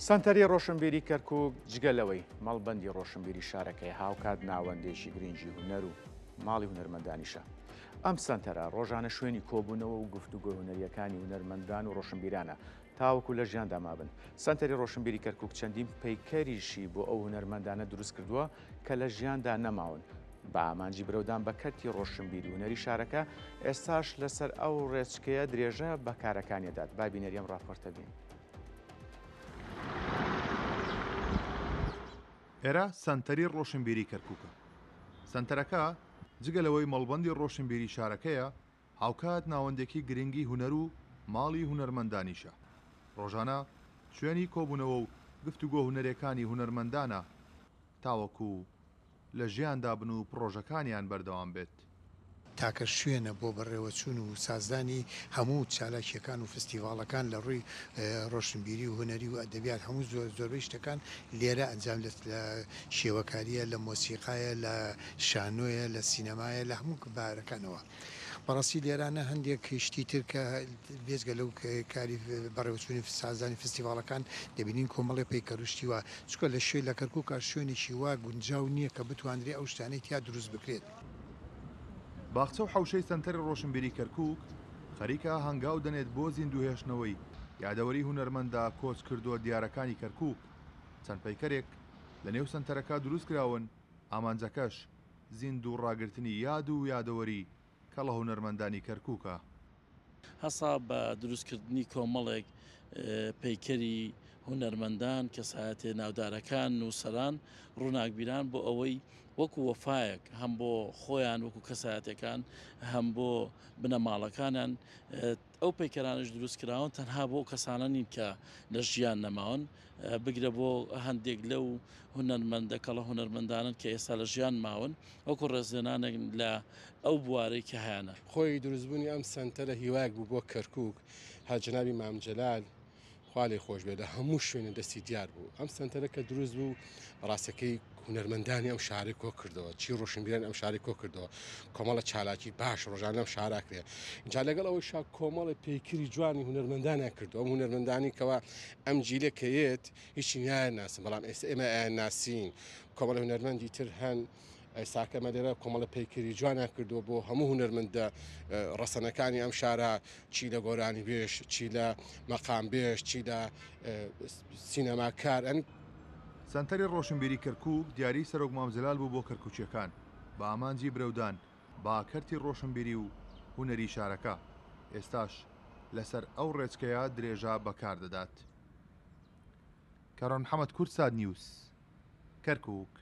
سانتەری ڕۆشنبیری کەرکووک جگەلەوەی مەڵبەندی ڕۆشنبیری شارەکەی هاوکات ناوەندێکی گرنگی هونەر و ماڵی هونەرمەندانیشە. ئەم سانتەرە ڕۆژانە شوێنی کۆبوونەوە و گفتوگۆ هونەریەکانی هونەرمەندان و ڕۆشنبیرانە تاوەکو لە ژیاندا مابن. سانتەری ڕۆشنبیری کەرکووک چەندین پەیکەریشی بۆ ئەو هونەرمەندانە دروست کردووە کە لە ژیاندا نەماون. بە ئامانجی برەودان بە کەرتی ڕۆشنبیری هونەری شارەکە ئێستاش لەسەر ئەو ڕێچکەیە درێژە بە کارەکانیدات. با بینەریەم ڕاپۆرتە بین. ئێرە سانتەری ڕۆشنبیری کەرکووکە. سانتەرەکە جگەلەوەی مەڵبەندی ڕۆشنبیری شارەکەیە هاوکات ناوەندێکی گرنگی هونەر و ماڵی هونەرمەندانیشە. ڕۆژانە شوێنی کۆبوونەوە و گفتوگۆ هونەرەکانی هونەرمەندانە تاوەکو لە ژیاندا بن و پرۆژەکانیان بەردەوام بێت. تاکە شوێنە بۆ بەڕێوەچوون و سازدانی هەموو چالاکیەکان و فستیڤاڵەکان لە ڕووی ڕۆشنبیری و هونەری و ئەدەبیات هەموو زۆربەی شتەکان لێرە ئەنجام لە شێوەکاریە، لە مۆسیقایە، لە شانۆیە، لە سینەمایە، لە هەموو بارەکانەوە. بەڕاستی لێرانە هەندێک شتی تر کە بێزگە لەو کاری بەڕێوەچوونی سازانی فستیڤاڵەکان دەبینین کۆمەڵی پەیکەروشتیوە چکە لە شوێن لە کەرکووکە شوێنێکی وا گونجاو نییە کە بتوانرێ ئەو شتانەی تیا دروست بکرێت. باخچە و حەوشەی سەنتەری ڕۆشنبیری کەرکووک خەریکە هەنگاو دەنێت بۆ زیندوهێشتنەوەی یادەوەری هونەرمەندە کۆچ کردووە دیارەکانی کەرکووک. چەند پەیکەرێک لە نێو سەنتەرەکە دروست کراون، ئامانجەکەش زیندوو ڕاگررتنی یاد و یادەوەری کە لە هونەرمەندانی کەرکووکە. هەسا بە دروستکردنی کۆمەڵێک پەیکەری هونەرمەندان کەسایەتێ ناودارەکان و سەران ڕووناکبیران بۆ ئەوەی وەکو وەفایەک هەم بۆ خۆیان وەکو کەسایەتەکان هەم بۆ بنەماڵەکانیان ئەو پەیکەرانش دروستکراون تەنها بۆ کەسانە نین کە لە ژیان نەماون بگرە بۆ هەندێک لەو هونەرمەندەکەڵە هونەرمەندانن کە ئێستا لە ژیان ماون وەکو ڕێزێنانێک لە ئەو بوارەی کە هیانە. خۆی دروستبوونی ئەم سنتەرە هیوایەک بوو بۆ کەرکووک هاجنابی مامجلال خاڵی خۆش بێ لە هەموو شوێنە دەستی دیار بوو. ئەم سنتەرە کە دروست بوو ڕاستەکەی هونەرمەندانی ئەم شاری کۆ کردەوە، چی ڕۆشنبیران ئەم شاری کۆ کردەوە، کۆمەڵە چالاکی باش ڕۆژانە ئەم شاراکرێ. جا لەگەڵ ئەوەی شا کۆمەڵی پێیکری جوانی هونەرمەندانیان کردەوە. ئەم هونەرمەندانی کەەوە ئەم جیلە کەیت هیچی نیان ناسن، بەڵام ئێستا ئێمە ئایان ناسین. کۆمەڵە هونەرمەندی تر هەن ئێستاکەمە لێرە کۆمەڵە پەیکەری جوانیان کردووە بۆ هەموو هونەرمەندە ڕەسەنەکانی ئەم شارە، چی لە گۆرانی بێش، چی لە مەقام بێش، چی لە سینەماکار. سەنتەری ڕۆشنبیری کەرکووک دیاری سەرۆک مامجلال بوو بۆ کەرکووچیەکان بە ئامانجی برەودان با کەرتی ڕۆشنبیری و هونەری شارەکە. ئێستاش لەسەر ئەو ڕێچکەیە درێژە بەکاردەدات. کارۆن محەممەد کورد ساد نیوس، کەرکووک.